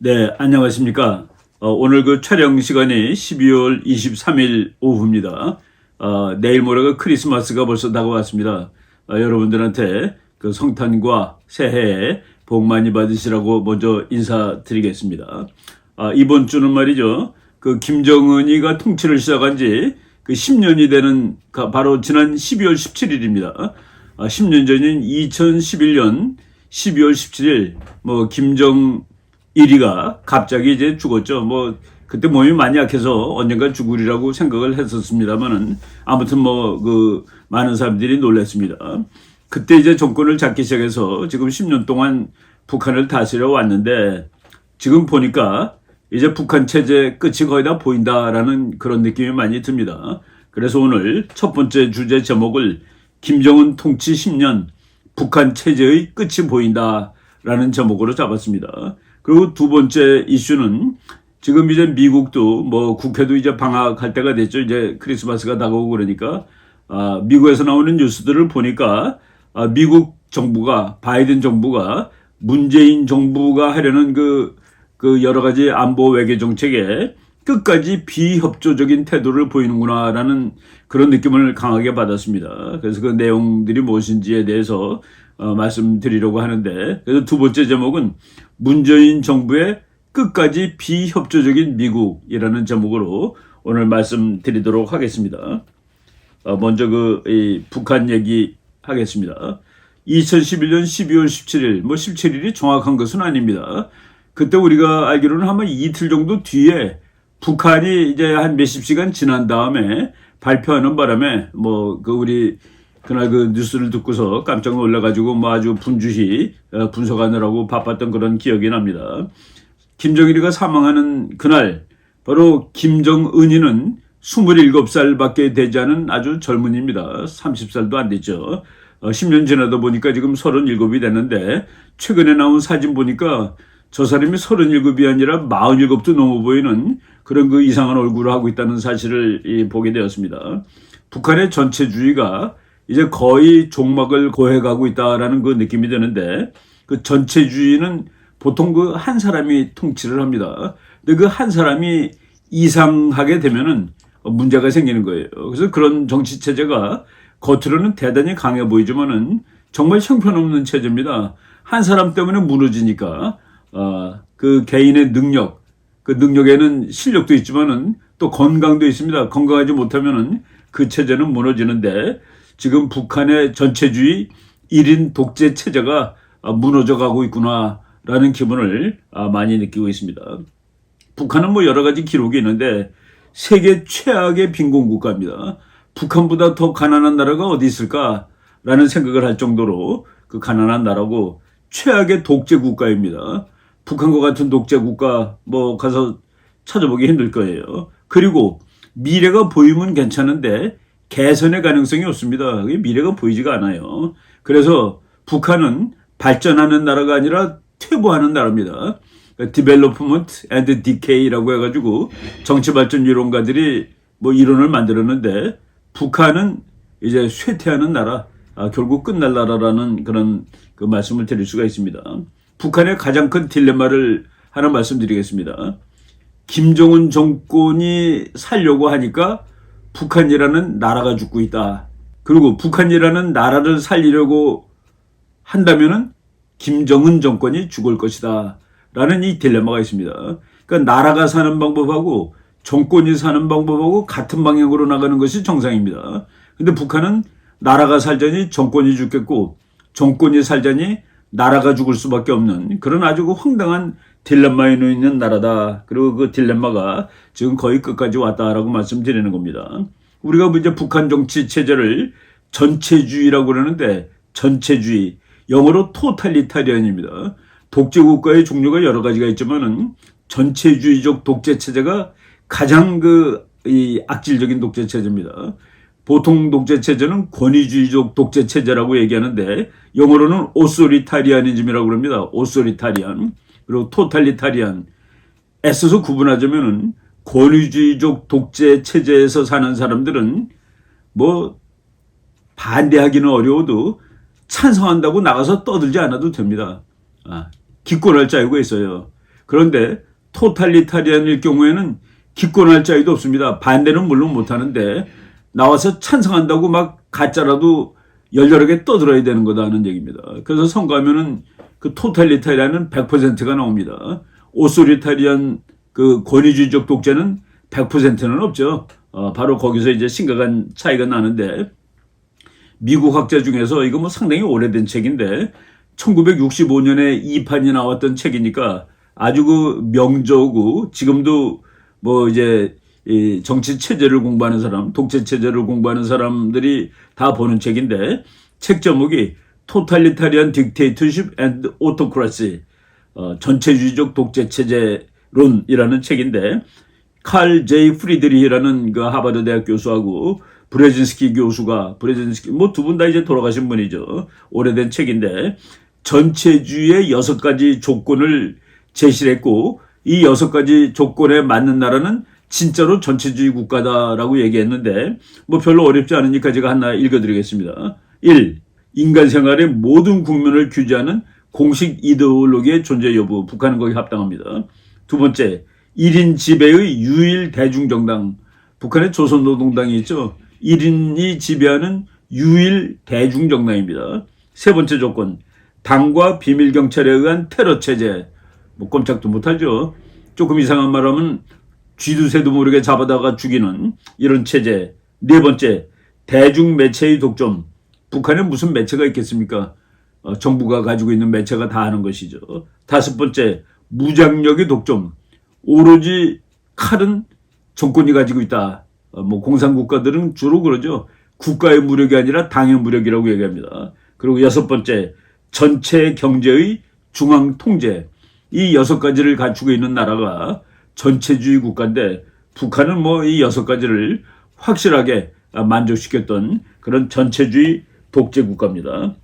네, 안녕하십니까. 오늘 그 촬영 시간이 12월 23일 오후입니다. 내일 모레가 크리스마스가 벌써 다가왔습니다. 여러분들한테 그 성탄과 새해에 복 많이 받으시라고 먼저 인사드리겠습니다. 이번 주는 말이죠. 그 김정은이가 통치를 시작한 지 그 10년이 되는 바로 지난 12월 17일입니다. 10년 전인 2011년 12월 17일 김정일이가 갑자기 이제 죽었죠. 그때 몸이 많이 약해서 언젠가 죽으리라고 생각을 했었습니다만은 아무튼 많은 사람들이 놀랐습니다. 그때 이제 정권을 잡기 시작해서 지금 10년 동안 북한을 다스려 왔는데 지금 보니까 이제 북한 체제 끝이 거의 다 보인다라는 그런 느낌이 많이 듭니다. 그래서 오늘 첫 번째 주제 제목을 김정은 통치 10년 북한 체제의 끝이 보인다라는 제목으로 잡았습니다. 그리고 두 번째 이슈는 지금 이제 미국도 국회도 이제 방학할 때가 됐죠. 이제 크리스마스가 다가오고 그러니까 미국에서 나오는 뉴스들을 보니까 미국 정부가 바이든 정부가 문재인 정부가 하려는 그 여러 가지 안보 외교 정책에 끝까지 비협조적인 태도를 보이는구나라는 그런 느낌을 강하게 받았습니다. 그래서 그 내용들이 무엇인지에 대해서 말씀드리려고 하는데, 그래서 두 번째 제목은 문재인 정부의 끝까지 비협조적인 미국이라는 제목으로 오늘 말씀드리도록 하겠습니다. 먼저 북한 얘기 하겠습니다. 2011년 12월 17일, 17일이 정확한 것은 아닙니다. 그때 우리가 알기로는 아마 이틀 정도 뒤에 북한이 이제 한 몇십 시간 지난 다음에 발표하는 바람에 우리 그날 그 뉴스를 듣고서 깜짝 놀라가지고 아주 분주히 분석하느라고 바빴던 그런 기억이 납니다. 김정일이가 사망하는 그날 바로 김정은이는 27살밖에 되지 않은 아주 젊은이입니다. 30살도 안 됐죠. 10년 지나다 보니까 지금 37이 됐는데 최근에 나온 사진 보니까 저 사람이 37이 아니라 47도 넘어 보이는 그런 그 이상한 얼굴을 하고 있다는 사실을 보게 되었습니다. 북한의 전체주의가 이제 거의 종막을 고해가고 있다라는 그 느낌이 드는데, 그 전체주의는 보통 그 한 사람이 통치를 합니다. 근데 그 한 사람이 이상하게 되면은 문제가 생기는 거예요. 그래서 그런 정치 체제가 겉으로는 대단히 강해 보이지만은 정말 형편없는 체제입니다. 한 사람 때문에 무너지니까 그 개인의 능력, 그 능력에는 실력도 있지만은 또 건강도 있습니다. 건강하지 못하면은 그 체제는 무너지는데, 지금 북한의 전체주의 1인 독재 체제가 무너져 가고 있구나라는 기분을 많이 느끼고 있습니다. 북한은 여러 가지 기록이 있는데 세계 최악의 빈곤 국가입니다. 북한보다 더 가난한 나라가 어디 있을까라는 생각을 할 정도로 그 가난한 나라고 최악의 독재 국가입니다. 북한과 같은 독재 국가 가서 찾아보기 힘들 거예요. 그리고 미래가 보이면 괜찮은데 개선의 가능성이 없습니다. 미래가 보이지가 않아요. 그래서 북한은 발전하는 나라가 아니라 퇴보하는 나라입니다. Development and Decay라고 해가지고 정치발전 이론가들이 이론을 만들었는데, 북한은 이제 쇠퇴하는 나라, 결국 끝날 나라라는 그런 그 말씀을 드릴 수가 있습니다. 북한의 가장 큰 딜레마를 하나 말씀드리겠습니다. 김정은 정권이 살려고 하니까 북한이라는 나라가 죽고 있다. 그리고 북한이라는 나라를 살리려고 한다면은 김정은 정권이 죽을 것이다. 라는 이 딜레마가 있습니다. 그러니까 나라가 사는 방법하고 정권이 사는 방법하고 같은 방향으로 나가는 것이 정상입니다. 근데 북한은 나라가 살자니 정권이 죽겠고 정권이 살자니 나라가 죽을 수밖에 없는 그런 아주 황당한 딜레마에 놓여 있는 나라다. 그리고 그 딜레마가 지금 거의 끝까지 왔다라고 말씀드리는 겁니다. 우리가 이제 북한 정치 체제를 전체주의라고 그러는데, 전체주의, 영어로 토탈리타리안입니다. 독재 국가의 종류가 여러 가지가 있지만은 전체주의적 독재 체제가 가장 악질적인 독재 체제입니다. 보통 독재 체제는 권위주의적 독재 체제라고 얘기하는데 영어로는 오소리타리아니즘이라고 합니다. 오소리타리안. 그리고 토탈리타리안. 애써서 구분하자면은 권위주의적 독재 체제에서 사는 사람들은 반대하기는 어려워도 찬성한다고 나가서 떠들지 않아도 됩니다. 기권할 자유가 있어요. 그런데 토탈리타리안일 경우에는 기권할 자유도 없습니다. 반대는 물론 못하는데 나와서 찬성한다고 막 가짜라도 열렬하게 떠들어야 되는 거다는 얘기입니다. 그래서 선거하면은 그 토탈리타리안은 100%가 나옵니다. 오소리타리안 그 권위주의적 독재는 100%는 없죠. 바로 거기서 이제 심각한 차이가 나는데, 미국 학자 중에서 이거 뭐 상당히 오래된 책인데 1965년에 2판이 나왔던 책이니까 아주 그 명저고, 지금도 뭐 이제 이 정치 체제를 공부하는 사람, 독재 체제를 공부하는 사람들이 다 보는 책인데, 책 제목이 Totalitarian Dictatorship and Autocracy, 전체주의적 독재 체제론이라는 책인데, 칼 제이 프리드리히라는 그 하버드 대학 교수하고 브레진스키 교수가, 뭐 두 분 다 이제 돌아가신 분이죠. 오래된 책인데 전체주의의 6가지 조건을 제시를 했고, 이 6가지 조건에 맞는 나라는 진짜로 전체주의 국가다라고 얘기했는데, 뭐 별로 어렵지 않으니까 제가 하나 읽어드리겠습니다. 1. 인간 생활의 모든 국면을 규제하는 공식 이데올로기의 존재 여부. 북한은 거기 합당합니다. 두 번째, 1인 지배의 유일 대중정당. 북한에 조선노동당이 있죠. 1인이 지배하는 유일 대중정당입니다. 세 번째 조건, 당과 비밀경찰에 의한 테러체제. 뭐 꼼짝도 못하죠. 조금 이상한 말하면 쥐도 새도 모르게 잡아다가 죽이는 이런 체제. 네 번째, 대중매체의 독점. 북한에 무슨 매체가 있겠습니까? 정부가 가지고 있는 매체가 다 하는 것이죠. 다섯 번째, 무장력의 독점. 오로지 칼은 정권이 가지고 있다. 뭐 공산국가들은 주로 그러죠. 국가의 무력이 아니라 당의 무력이라고 얘기합니다. 그리고 여섯 번째, 전체 경제의 중앙 통제. 이 6가지를 갖추고 있는 나라가 전체주의 국가인데, 북한은 뭐 이 6가지를 확실하게 만족시켰던 그런 전체주의 독재 국가입니다.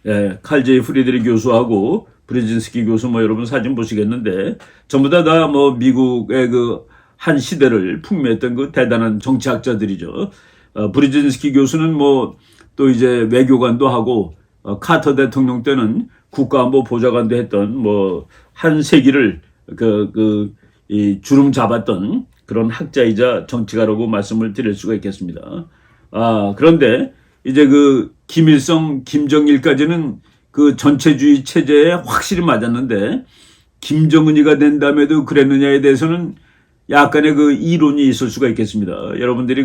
예, 칼 제이 프리드리 교수하고 브레진스키 교수 뭐 여러분 사진 보시겠는데, 전부 다 뭐 미국의 그 한 시대를 풍미했던 그 대단한 정치학자들이죠. 브레진스키 교수는 뭐 또 이제 외교관도 하고, 카터 대통령 때는 국가안보 보좌관도 했던 뭐 한 세기를 이 주름 잡았던 그런 학자이자 정치가라고 말씀을 드릴 수가 있겠습니다. 그런데 이제 그 김일성, 김정일까지는 그 전체주의 체제에 확실히 맞았는데, 김정은이가 된 다음에도 그랬느냐에 대해서는 약간의 그 이론이 있을 수가 있겠습니다. 여러분들이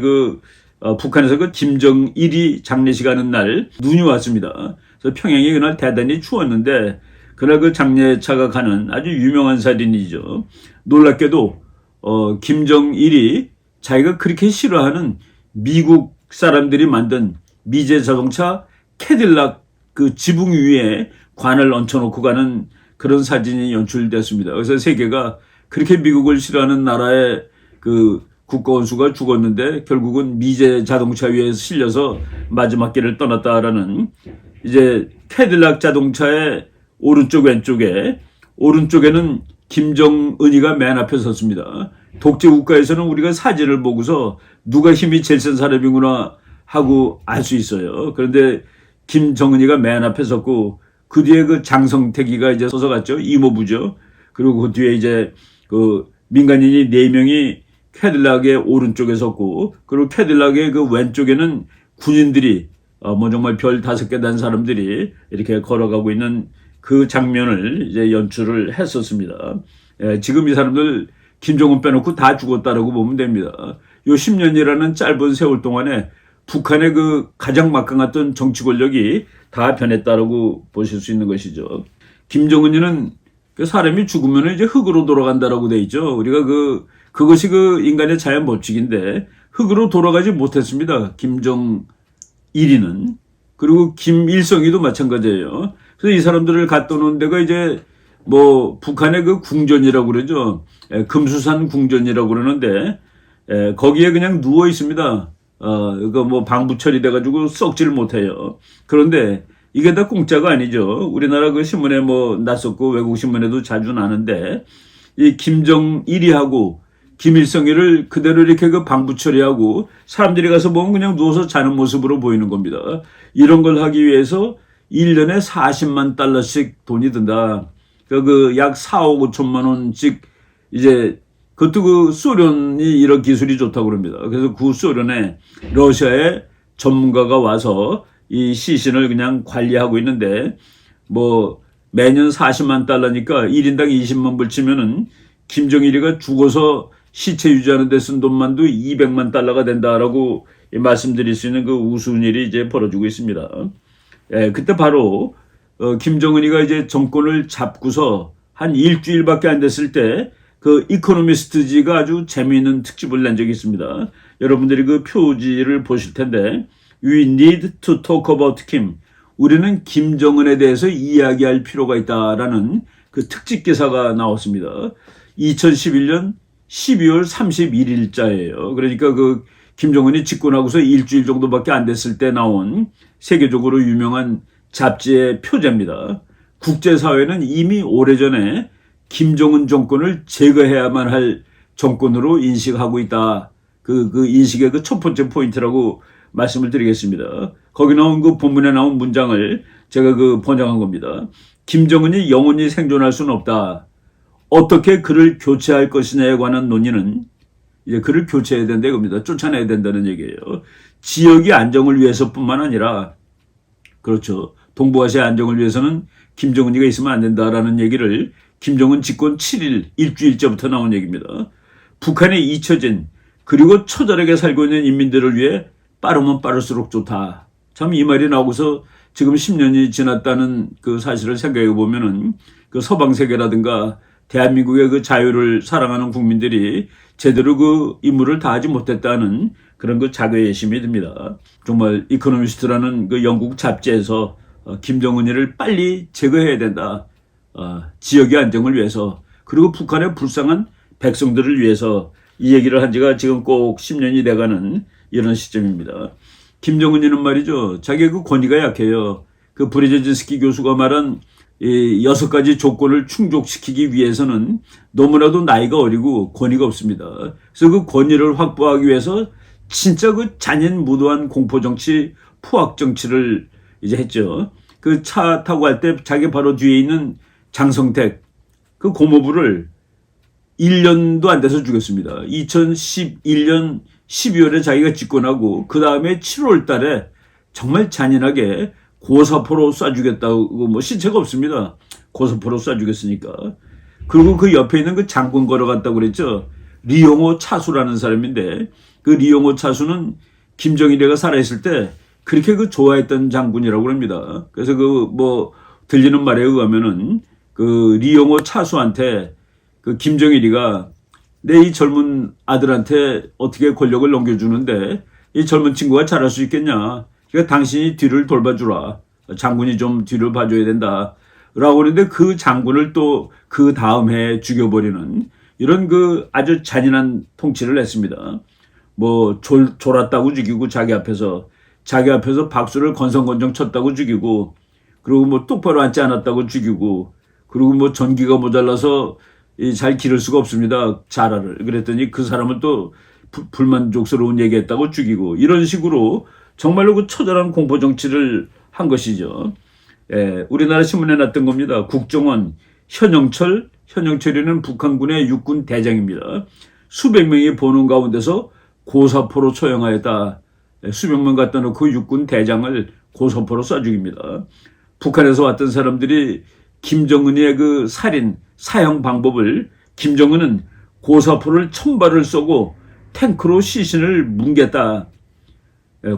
북한에서 그 김정일이 장례식 하는 날 눈이 왔습니다. 그래서 평양이 그날 대단히 추웠는데, 그날 그 장례차가 가는 아주 유명한 사진이죠. 놀랍게도 김정일이 자기가 그렇게 싫어하는 미국 사람들이 만든 미제 자동차 캐딜락 그 지붕 위에 관을 얹혀놓고 가는 그런 사진이 연출됐습니다. 그래서 세계가 그렇게 미국을 싫어하는 나라의 그 국가원수가 죽었는데 결국은 미제 자동차 위에 실려서 마지막 길을 떠났다라는, 이제 캐딜락 자동차의 오른쪽 왼쪽에, 오른쪽에는 김정은이가 맨 앞에 섰습니다. 독재 국가에서는 우리가 사진을 보고서 누가 힘이 제일 센 사람이구나 하고 알 수 있어요. 그런데 김정은이가 맨 앞에 섰고, 그 뒤에 그 장성택이가 이제 서서 갔죠. 이모부죠. 그리고 그 뒤에 이제 그 민간인이 4명이 캐딜락의 오른쪽에 섰고, 그리고 캐딜락의 그 왼쪽에는 군인들이 뭐 정말 별 5개 단 사람들이 이렇게 걸어가고 있는 그 장면을 이제 연출을 했었습니다. 지금 이 사람들 김정은 빼놓고 다 죽었다라고 보면 됩니다. 요 10년이라는 짧은 세월 동안에 북한의 그 가장 막강했던 정치 권력이 다 변했다라고 보실 수 있는 것이죠. 김정은이는 그 사람이 죽으면 이제 흙으로 돌아간다라고 돼 있죠. 우리가 그것이 그 인간의 자연 법칙인데, 흙으로 돌아가지 못했습니다. 김정일이는. 그리고 김일성이도 마찬가지예요. 그래서 이 사람들을 갖다 놓은 데가 이제 뭐 북한의 그 궁전이라고 그러죠. 금수산 궁전이라고 그러는데, 거기에 그냥 누워 있습니다. 이거 뭐 방부 처리돼가지고 썩지를 못해요. 그런데 이게 다 공짜가 아니죠. 우리나라 그 신문에 뭐 났었고 외국 신문에도 자주 나는데, 이 김정일이하고 김일성이를 그대로 이렇게 그 방부 처리하고 사람들이 가서 보면 그냥 누워서 자는 모습으로 보이는 겁니다. 이런 걸 하기 위해서 1년에 $40만 돈이 든다. 약 4억 5천만 원씩 이제 그것도 그 소련이 이런 기술이 좋다고 그럽니다. 그래서 그 소련에 러시아의 전문가가 와서 이 시신을 그냥 관리하고 있는데 뭐 매년 40만 달러니까 1인당 20만 불 치면은 김정일이가 죽어서 시체 유지하는 데 쓴 돈만도 200만 달러가 된다라고 말씀드릴 수 있는 그 우스운 일이 이제 벌어지고 있습니다. 예, 그때 바로 김정은이가 이제 정권을 잡고서 한 일주일밖에 안 됐을 때 그 이코노미스트지가 아주 재미있는 특집을 낸 적이 있습니다. 여러분들이 그 표지를 보실 텐데 We need to talk about Kim. 우리는 김정은에 대해서 이야기할 필요가 있다라는 그 특집 기사가 나왔습니다. 2011년 12월 31일자예요. 그러니까 그 김정은이 집권하고서 일주일 정도밖에 안 됐을 때 나온 세계적으로 유명한 잡지의 표제입니다. 국제사회는 이미 오래전에 김정은 정권을 제거해야만 할 정권으로 인식하고 있다. 그 인식의 그 첫 번째 포인트라고 말씀을 드리겠습니다. 거기 나온 그 본문에 나온 문장을 제가 그 번역한 겁니다. 김정은이 영원히 생존할 수는 없다. 어떻게 그를 교체할 것이냐에 관한 논의는 이제 그를 교체해야 된다 이겁니다. 쫓아내야 된다는 얘기예요. 지역의 안정을 위해서뿐만 아니라 그렇죠. 동북아시아 안정을 위해서는 김정은이가 있으면 안 된다라는 얘기를 김정은 집권 7일 일주일째부터 나온 얘기입니다. 북한에 잊혀진 그리고 처절하게 살고 있는 인민들을 위해 빠르면 빠를수록 좋다. 참 이 말이 나오고서 지금 10년이 지났다는 그 사실을 생각해 보면은 그 서방 세계라든가 대한민국의 그 자유를 사랑하는 국민들이 제대로 그 임무를 다하지 못했다는 그런 그 자괴심이 듭니다. 정말 이코노미스트라는 그 영국 잡지에서 김정은이를 빨리 제거해야 된다. 지역의 안정을 위해서 그리고 북한의 불쌍한 백성들을 위해서 이 얘기를 한 지가 지금 꼭 10년이 돼가는 이런 시점입니다. 김정은이는 말이죠. 자기의 그 권위가 약해요. 그 브레제진스키 교수가 말한 이 6가지 조건을 충족시키기 위해서는 너무나도 나이가 어리고 권위가 없습니다. 그래서 그 권위를 확보하기 위해서 진짜 그 잔인무도한 공포정치, 포악정치를 이제 했죠. 그 차 타고 갈 때 자기 바로 뒤에 있는 장성택 그 고모부를 1년도 안 돼서 죽였습니다. 2011년 12월에 자기가 집권하고 그 다음에 7월 달에 정말 잔인하게 고사포로 쏴 죽였다고 뭐 시체가 없습니다. 고사포로 쏴 죽였으니까. 그리고 그 옆에 있는 그 장군 걸어갔다고 그랬죠. 리용호 차수라는 사람인데 그 리용호 차수는 김정일이가 살아있을 때 그렇게 그 좋아했던 장군이라고 합니다. 그래서 그 뭐 들리는 말에 의하면은 그 리용호 차수한테 그 김정일이가 내 이 젊은 아들한테 어떻게 권력을 넘겨주는데 이 젊은 친구가 잘할 수 있겠냐. 그러니까 당신이 뒤를 돌봐주라. 장군이 좀 뒤를 봐줘야 된다. 라고 하는데 그 장군을 또 그 다음 해에 죽여버리는 이런 그 아주 잔인한 통치를 했습니다. 뭐 졸았다고 죽이고 자기 앞에서 박수를 건성건정 쳤다고 죽이고 그리고 뭐 똑바로 앉지 않았다고 죽이고 그리고 뭐 전기가 모자라서 잘 기를 수가 없습니다. 자라를. 그랬더니 그 사람은 또 불만족스러운 얘기했다고 죽이고 이런 식으로 정말로 그 처절한 공포정치를 한 것이죠. 예, 우리나라 신문에 났던 겁니다. 국정원 현영철이는 북한군의 육군 대장입니다. 수백 명이 보는 가운데서 고사포로 처형하였다. 수백 명 갖다 놓고 육군 대장을 고사포로 쏴 죽입니다. 북한에서 왔던 사람들이 김정은의 그 살인, 사형 방법을 김정은은 고사포를 1000발을 쏘고 탱크로 시신을 뭉갰다.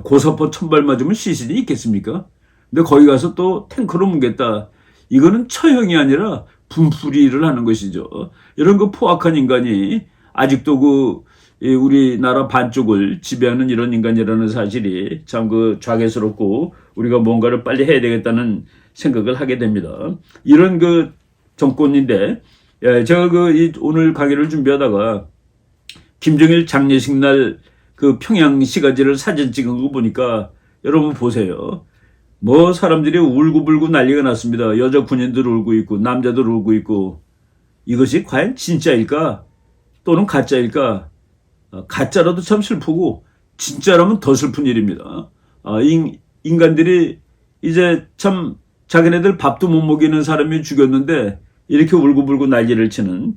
고사포 1000발 맞으면 시신이 있겠습니까? 근데 거기 가서 또 탱크로 뭉갰다. 이거는 처형이 아니라 분풀이를 하는 것이죠. 이런 그 포악한 인간이 아직도 그 우리나라 반쪽을 지배하는 이런 인간이라는 사실이 참 그 좌괴스럽고 우리가 뭔가를 빨리 해야 되겠다는 생각을 하게 됩니다. 이런 그 정권인데 제가 그 오늘 강의를 준비하다가 김정일 장례식 날 그 평양 시가지를 사진 찍은 거 보니까 여러분 보세요. 뭐 사람들이 울고불고 난리가 났습니다. 여자 군인들 울고 있고 남자들 울고 있고 이것이 과연 진짜일까 또는 가짜일까? 가짜라도 참 슬프고 진짜라면 더 슬픈 일입니다. 인간들이 이제 참 자기네들 밥도 못 먹이는 사람이 죽였는데 이렇게 울고불고 난리를 치는,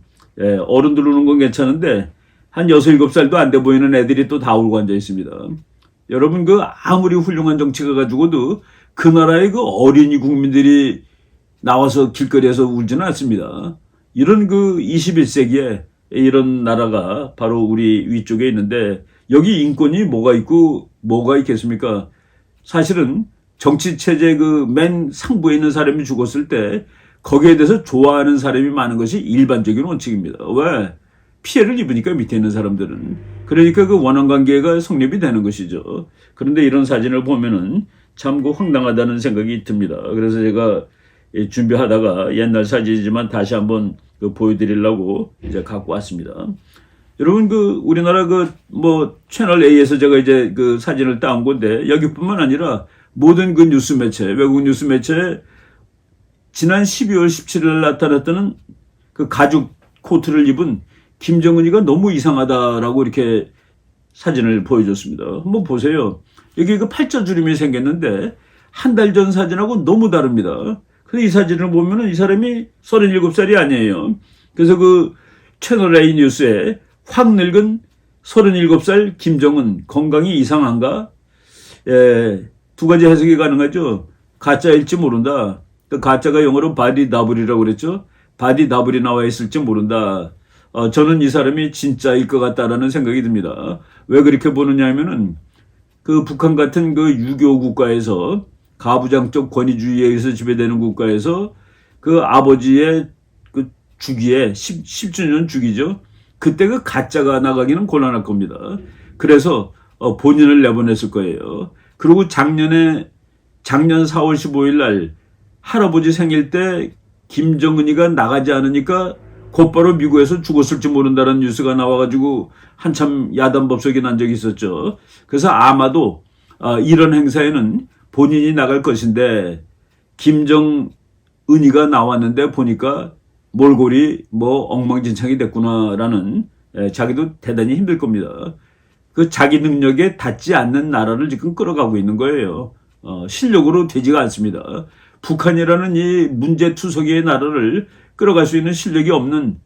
어른들 우는 건 괜찮은데 한 6, 7살도 안 돼 보이는 애들이 또 다 울고 앉아 있습니다. 여러분, 그 아무리 훌륭한 정치가 가지고도 그 나라의 그 어린이 국민들이 나와서 길거리에서 울지는 않습니다. 이런 그 21세기에 이런 나라가 바로 우리 위쪽에 있는데 여기 인권이 뭐가 있고 뭐가 있겠습니까? 사실은 정치 체제 그 맨 상부에 있는 사람이 죽었을 때 거기에 대해서 좋아하는 사람이 많은 것이 일반적인 원칙입니다. 왜? 피해를 입으니까 밑에 있는 사람들은. 그러니까 그 원한관계가 성립이 되는 것이죠. 그런데 이런 사진을 보면은 참 그 황당하다는 생각이 듭니다. 그래서 제가 준비하다가 옛날 사진이지만 다시 한번 그 보여드리려고 이제 갖고 왔습니다. 여러분, 그 우리나라 그 뭐 채널 A에서 제가 이제 그 사진을 따온 건데 여기뿐만 아니라 모든 그 뉴스 매체, 외국 뉴스 매체에 지난 12월 17일 나타났다는 그 가죽 코트를 입은 김정은이가 너무 이상하다라고 이렇게 사진을 보여줬습니다. 한번 보세요. 여기 그 팔자주름이 생겼는데 한 달 전 사진하고 너무 다릅니다. 그래서 이 사진을 보면은 이 사람이 37살이 아니에요. 그래서 그 채널 A 뉴스에 확 늙은 37살 김정은 건강이 이상한가? 두 가지 해석이 가능하죠. 가짜일지 모른다. 그 가짜가 영어로 바디 다블이라고 그랬죠. 바디 다블이 나와 있을지 모른다. 저는 이 사람이 진짜일 것 같다라는 생각이 듭니다. 왜 그렇게 보느냐 하면은 그 북한 같은 그 유교 국가에서 가부장적 권위주의에 의해서 지배되는 국가에서 그 아버지의 그 주기에 10주년 주기죠. 그때 그 가짜가 나가기는 곤란할 겁니다. 그래서 본인을 내보냈을 거예요. 그리고 작년 4월 15일 날 할아버지 생일 때 김정은이가 나가지 않으니까 곧바로 미국에서 죽었을지 모른다는 뉴스가 나와가지고 한참 야단법석이 난 적이 있었죠. 그래서 아마도 이런 행사에는 본인이 나갈 것인데 김정은이가 나왔는데 보니까 몰골이 뭐 엉망진창이 됐구나라는, 자기도 대단히 힘들 겁니다. 그 자기 능력에 닿지 않는 나라를 지금 끌어가고 있는 거예요. 실력으로 되지가 않습니다. 북한이라는 이 문제투석이의 나라를 끌어갈 수 있는 실력이 없는,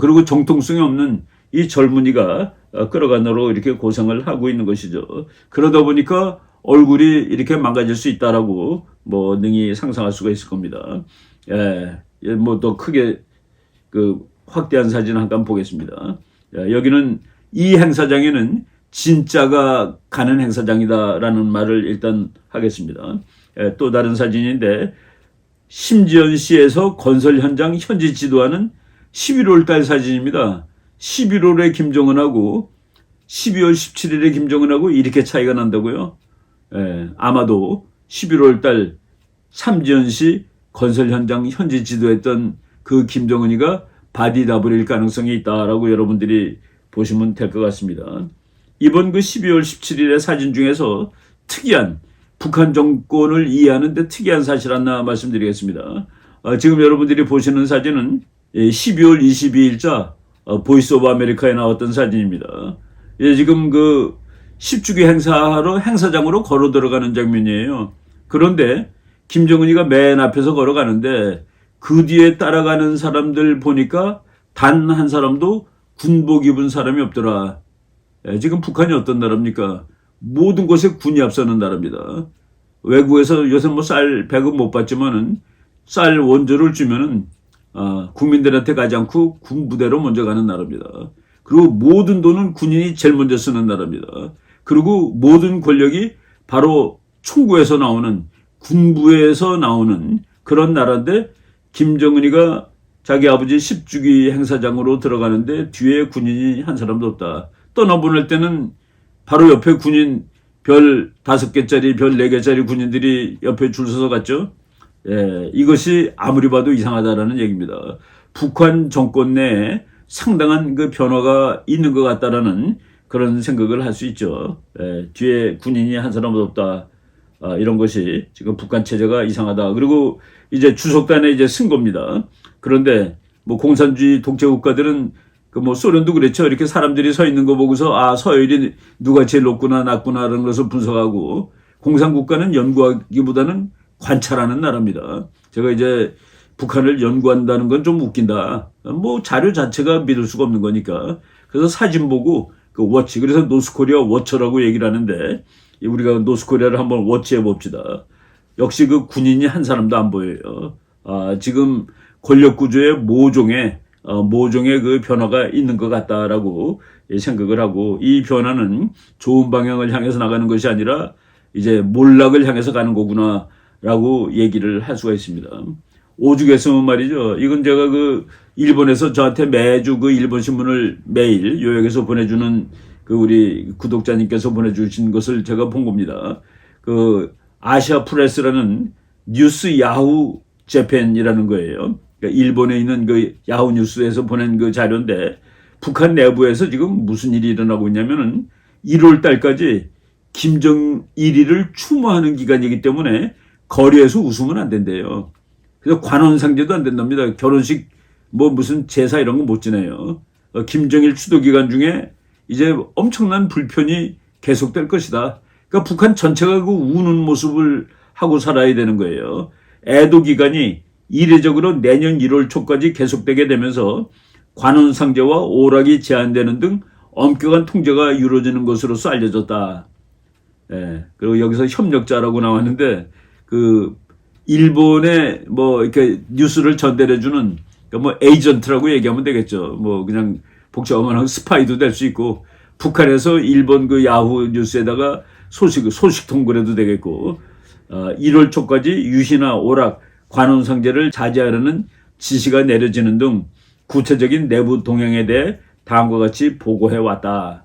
그리고 정통성이 없는 이 젊은이가 끌어가느라고 이렇게 고생을 하고 있는 것이죠. 그러다 보니까 얼굴이 이렇게 망가질 수 있다라고 뭐 능히 상상할 수가 있을 겁니다. 뭐 더 크게 그 확대한 사진 한번 보겠습니다. 여기는 이 행사장에는 진짜가 가는 행사장이다라는 말을 일단 하겠습니다. 또 다른 사진인데 심지연시에서 건설 현장 현지 지도하는 11월 달 사진입니다. 11월에 김정은하고 12월 17일에 김정은하고 이렇게 차이가 난다고요? 아마도 11월 달 삼지연시 건설 현장 현지 지도했던 그 김정은이가 바디 다블일 가능성이 있다라고 여러분들이 보시면 될 것 같습니다. 이번 그 12월 17일의 사진 중에서 특이한 북한 정권을 이해하는 데 특이한 사실 하나 말씀드리겠습니다. 지금 여러분들이 보시는 사진은 12월 22일자 보이스 오브 아메리카에 나왔던 사진입니다. 지금 그 10주기 행사하러 행사장으로 걸어 들어가는 장면이에요. 그런데 김정은이가 맨 앞에서 걸어가는데 그 뒤에 따라가는 사람들 보니까 단 한 사람도 군복 입은 사람이 없더라. 지금 북한이 어떤 나라입니까? 모든 곳에 군이 앞서는 나라입니다. 외국에서 요새 뭐 쌀 배급 못 받지만은 쌀 원조를 주면은 국민들한테 가지 않고 군 부대로 먼저 가는 나라입니다. 그리고 모든 돈은 군인이 제일 먼저 쓰는 나라입니다. 그리고 모든 권력이 바로 총구에서 나오는, 군부에서 나오는 그런 나라인데 김정은이가 자기 아버지 10주기 행사장으로 들어가는데 뒤에 군인이 한 사람도 없다. 떠나보낼 때는 바로 옆에 군인 별 5개짜리, 별 4개짜리 군인들이 옆에 줄 서서 갔죠. 이것이 아무리 봐도 이상하다라는 얘기입니다. 북한 정권 내에 상당한 그 변화가 있는 것 같다라는 그런 생각을 할 수 있죠. 뒤에 군인이 한 사람도 없다. 이런 것이 지금 북한 체제가 이상하다. 그리고 이제 주석단에 이제 쓴 겁니다. 그런데 뭐 공산주의 독재 국가들은 그 뭐 소련도 그랬죠. 이렇게 사람들이 서 있는 거 보고서 서열이 누가 제일 높구나 낮구나라는 것을 분석하고, 공산국가는 연구하기보다는 관찰하는 나라입니다. 제가 이제 북한을 연구한다는 건 좀 웃긴다. 뭐 자료 자체가 믿을 수가 없는 거니까. 그래서 사진 보고 그 워치, 그래서 노스코리아 워처라고 얘기를 하는데 우리가 노스코리아를 한번 워치해 봅시다. 역시 그 군인이 한 사람도 안 보여요. 지금 권력 구조의 모종의 그 변화가 있는 것 같다라고 생각을 하고, 이 변화는 좋은 방향을 향해서 나가는 것이 아니라 이제 몰락을 향해서 가는 거구나라고 얘기를 할 수가 있습니다. 오죽했으면 말이죠. 이건 제가 그 일본에서 저한테 매주 그 일본 신문을 매일 요약해서 보내주는 그 우리 구독자님께서 보내주신 것을 제가 본 겁니다. 그 아시아 프레스라는 뉴스 야후 재팬이라는 거예요. 그러니까 일본에 있는 그 야후 뉴스에서 보낸 그 자료인데, 북한 내부에서 지금 무슨 일이 일어나고 있냐면은 1월 달까지 김정일이를 추모하는 기간이기 때문에 거리에서 웃으면 안 된대요. 그래서 관혼상제도 안 된답니다. 결혼식 뭐 무슨 제사 이런 거 못 지내요. 김정일 추도 기간 중에 이제 엄청난 불편이 계속될 것이다. 그러니까 북한 전체가 그 우는 모습을 하고 살아야 되는 거예요. 애도 기간이 이례적으로 내년 1월 초까지 계속되게 되면서 관혼상제와 오락이 제한되는 등 엄격한 통제가 이루어지는 것으로서 알려졌다. 그리고 여기서 협력자라고 나왔는데, 그 일본의 뭐 이렇게 뉴스를 전달해주는 뭐 에이전트라고 얘기하면 되겠죠. 뭐 그냥 복잡한 스파이도 될 수 있고, 북한에서 일본 그 야후 뉴스에다가 소식 통보해도 되겠고, 1월 초까지 유희나 오락, 관혼상제를 자제하라는 지시가 내려지는 등 구체적인 내부 동향에 대해 다음과 같이 보고해 왔다.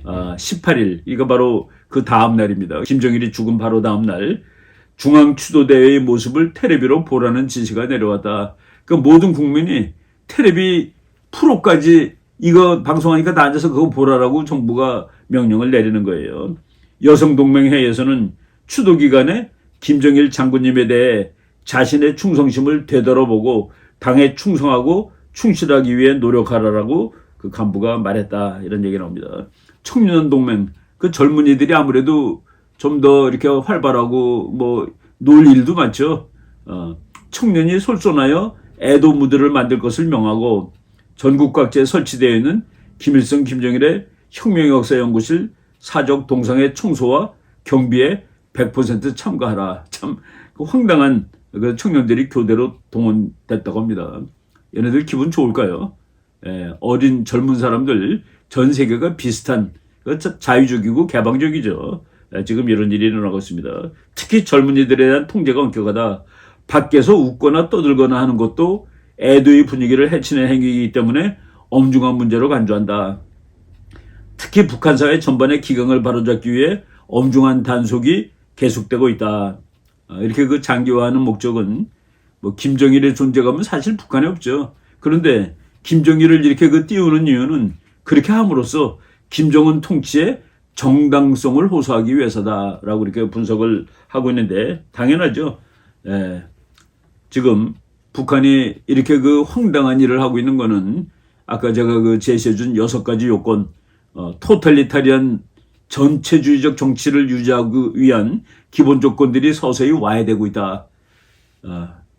18일, 이거 바로 그 다음 날입니다. 김정일이 죽은 바로 다음 날, 중앙추도대회의 모습을 텔레비로 보라는 지시가 내려왔다. 그 모든 국민이 텔레비 프로까지 이거 방송하니까 다 앉아서 그거 보라라고 정부가 명령을 내리는 거예요. 여성동맹회에서는 추도 기간에 김정일 장군님에 대해 자신의 충성심을 되돌아보고 당에 충성하고 충실하기 위해 노력하라라고 그 간부가 말했다. 이런 얘기 나옵니다. 청년 동맹, 그 젊은이들이 아무래도 좀 더 이렇게 활발하고 뭐 놀 일도 많죠. 청년이 솔선하여 애도 무드를 만들 것을 명하고, 전국 각지에 설치되어 있는 김일성, 김정일의 혁명역사연구실 사적 동상의 청소와 경비에 100% 참가하라. 참 황당한 그 청년들이 교대로 동원됐다고 합니다. 얘네들 기분 좋을까요? 어린 젊은 사람들 전 세계가 비슷한 자유적이고 개방적이죠. 지금 이런 일이 일어나고 있습니다. 특히 젊은이들에 대한 통제가 엄격하다. 밖에서 웃거나 떠들거나 하는 것도 애도의 분위기를 해치는 행위이기 때문에 엄중한 문제로 간주한다. 특히 북한 사회 전반의 기강을 바로잡기 위해 엄중한 단속이 계속되고 있다. 이렇게 그 장기화하는 목적은 뭐 김정일의 존재감은 사실 북한에 없죠. 그런데 김정일을 이렇게 그 띄우는 이유는 그렇게 함으로써 김정은 통치의 정당성을 호소하기 위해서다라고 이렇게 분석을 하고 있는데, 당연하죠. 지금 북한이 이렇게 그 황당한 일을 하고 있는 거는 아까 제가 그 제시해준 6가지 요건, 토탈리타리안 전체주의적 정치를 유지하기 위한 기본 조건들이 서서히 와해되고 있다.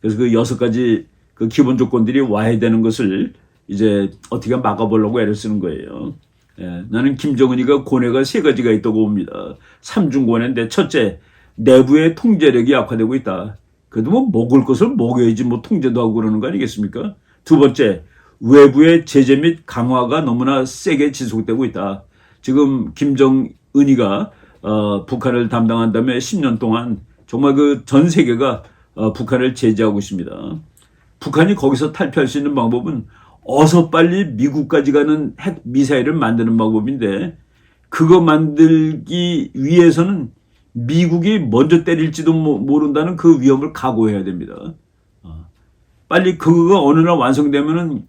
그래서 그 6가지 그 기본 조건들이 와해되는 것을 이제 어떻게 막아보려고 애를 쓰는 거예요. 나는 김정은이가 고뇌가 3가지가 있다고 봅니다. 3중 고뇌인데, 첫째, 내부의 통제력이 약화되고 있다. 그래도 뭐 먹을 것을 먹여야지 뭐 통제도 하고 그러는 거 아니겠습니까? 두 번째, 외부의 제재 및 강화가 너무나 세게 지속되고 있다. 지금 김정은이가 북한을 담당한 다음에 10년 동안 정말 그 전 세계가 북한을 제재하고 있습니다. 북한이 거기서 탈피할 수 있는 방법은 어서 빨리 미국까지 가는 핵 미사일을 만드는 방법인데, 그거 만들기 위해서는 미국이 먼저 때릴지도 모른다는 그 위험을 각오해야 됩니다. 빨리 그거가 어느 날 완성되면은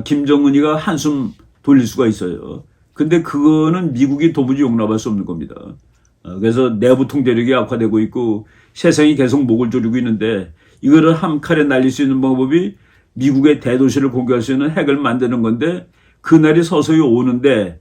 김정은이가 한숨 돌릴 수가 있어요. 근데 그거는 미국이 도무지 용납할 수 없는 겁니다. 그래서 내부 통제력이 악화되고 있고 세상이 계속 목을 조르고 있는데, 이거를 한 칼에 날릴 수 있는 방법이 미국의 대도시를 공격할 수 있는 핵을 만드는 건데, 그날이 서서히 오는데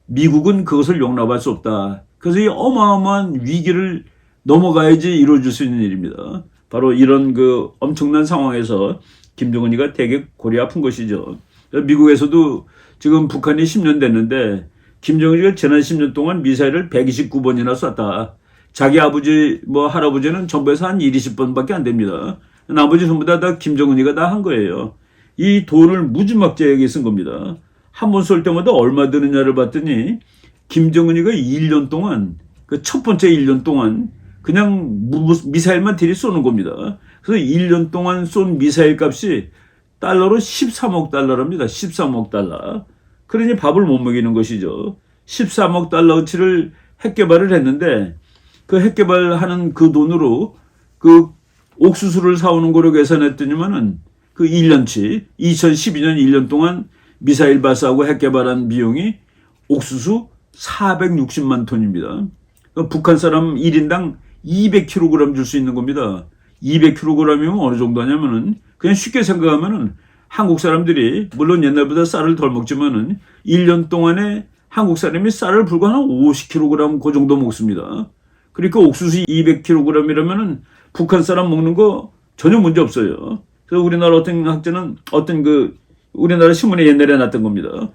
미국은 그것을 용납할 수 없다. 그래서 이 어마어마한 위기를 넘어가야지 이루어질 수 있는 일입니다. 바로 이런 그 엄청난 상황에서 김정은이가 되게 골이 아픈 것이죠. 미국에서도 지금 북한이 10년 됐는데 김정은이가 지난 10년 동안 미사일을 129번이나 쐈다. 자기 아버지 할아버지는 전부에서 한 20번밖에 안 됩니다. 나머지 전부 다 김정은이가 다 한 거예요. 이 돈을 무지막지하게 쓴 겁니다. 한 번 쏠 때마다 얼마 드느냐를 봤더니 김정은이가 1년 동안 그 첫 번째 1년 동안 그냥 미사일만 들이 쏘는 겁니다. 그래서 1년 동안 쏜 미사일 값이 달러로 13억 달러랍니다. 13억 달러. 그러니 밥을 못 먹이는 것이죠. 13억 달러어치를 핵 개발을 했는데 그 핵 개발하는 그 돈으로 그 옥수수를 사오는 거로 계산했더니만은 그 1년치 2012년 1년 동안 미사일 발사하고 핵 개발한 비용이 옥수수 460만 톤입니다. 북한 사람 1인당 200kg 줄 수 있는 겁니다. 200kg이면 어느 정도 하냐면은 그냥 쉽게 생각하면은 한국 사람들이 물론 옛날보다 쌀을 덜 먹지만은 1년 동안에 한국 사람이 쌀을 불과 한 50kg 그 정도 먹습니다. 그러니까 옥수수 200kg이라면은 북한 사람 먹는 거 전혀 문제 없어요. 그래서 우리나라 어떤 학자는 우리나라 신문에 옛날에 났던 겁니다.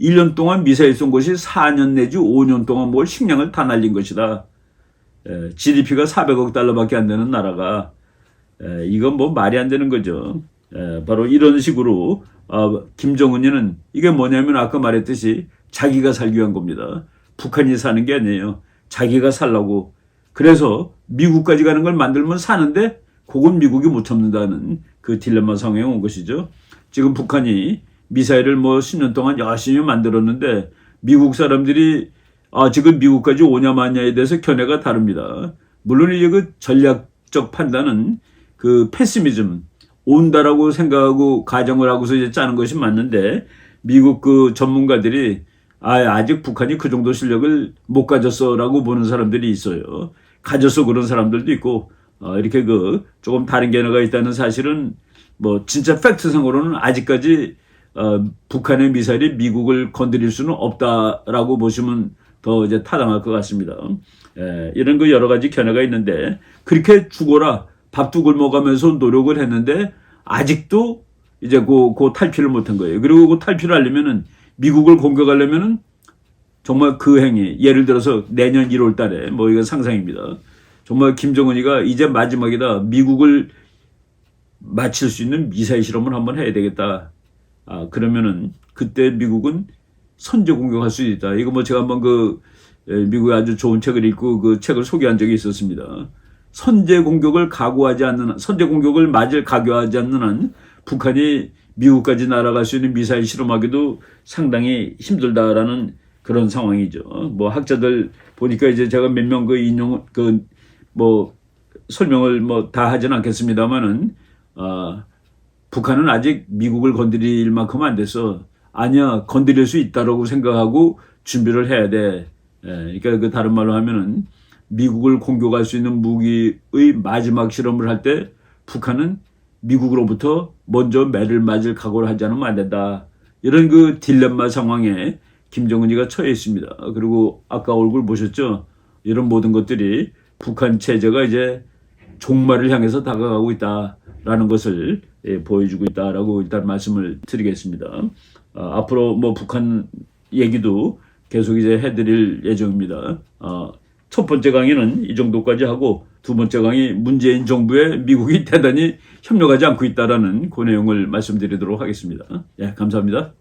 1년 동안 미사일 쏜 것이 4년 내지 5년 동안 뭘 식량을 다 날린 것이다. GDP가 400억 달러밖에 안 되는 나라가 이건 뭐 말이 안 되는 거죠. 바로 이런 식으로 김정은이는 이게 뭐냐면 아까 말했듯이 자기가 살기 위한 겁니다. 북한이 사는 게 아니에요. 자기가 살라고. 그래서 미국까지 가는 걸 만들면 사는데 그건 미국이 못 참는다는 그 딜레마 상황에 온 것이죠. 지금 북한이 미사일을 10년 동안 열심히 만들었는데 미국 사람들이 지금 미국까지 오냐 마냐에 대해서 견해가 다릅니다. 물론 이제 그 전략적 판단은 그 패시미즘, 온다라고 생각하고 가정을 하고서 이제 짜는 것이 맞는데 미국 그 전문가들이 아직 북한이 그 정도 실력을 못 가졌어라고 보는 사람들이 있어요. 가졌어 그런 사람들도 있고 이렇게 그 조금 다른 견해가 있다는 사실은 진짜 팩트상으로는 아직까지 북한의 미사일이 미국을 건드릴 수는 없다라고 보시면 더 이제 타당할 것 같습니다. 이런 그 여러 가지 견해가 있는데 그렇게 죽어라 밥도 굶어가면서 노력을 했는데 아직도 이제 그 탈피를 못한 거예요. 그리고 그 탈피를 하려면은 미국을 공격하려면은 정말 그 행위 예를 들어서 내년 1월 달에 이건 상상입니다. 정말 김정은이가 이제 마지막이다. 미국을 맞출 수 있는 미사일 실험을 한번 해야 되겠다. 그러면은 그때 미국은 선제 공격할 수 있다. 이거 제가 한번 미국의 아주 좋은 책을 읽고 그 책을 소개한 적이 있었습니다. 선제 공격을 맞을 각오하지 않는 한 북한이 미국까지 날아갈 수 있는 미사일 실험하기도 상당히 힘들다라는 그런 상황이죠. 학자들 보니까 이제 제가 몇 명 설명을 다 하진 않겠습니다만은 북한은 아직 미국을 건드릴 만큼 안 돼서 아니야 건드릴 수 있다라고 생각하고 준비를 해야 돼. 그러니까 그 다른 말로 하면은 미국을 공격할 수 있는 무기의 마지막 실험을 할 때 북한은 미국으로부터 먼저 매를 맞을 각오를 하지 않으면 안 된다. 이런 그 딜레마 상황에 김정은이가 처해 있습니다. 그리고 아까 얼굴 보셨죠? 이런 모든 것들이 북한 체제가 이제 종말을 향해서 다가가고 있다라는 것을 보여주고 있다라고 일단 말씀을 드리겠습니다. 앞으로 북한 얘기도 계속 이제 해드릴 예정입니다. 첫 번째 강의는 이 정도까지 하고 두 번째 강의 문재인 정부에 미국이 대단히 협력하지 않고 있다라는 그 내용을 말씀드리도록 하겠습니다. 감사합니다.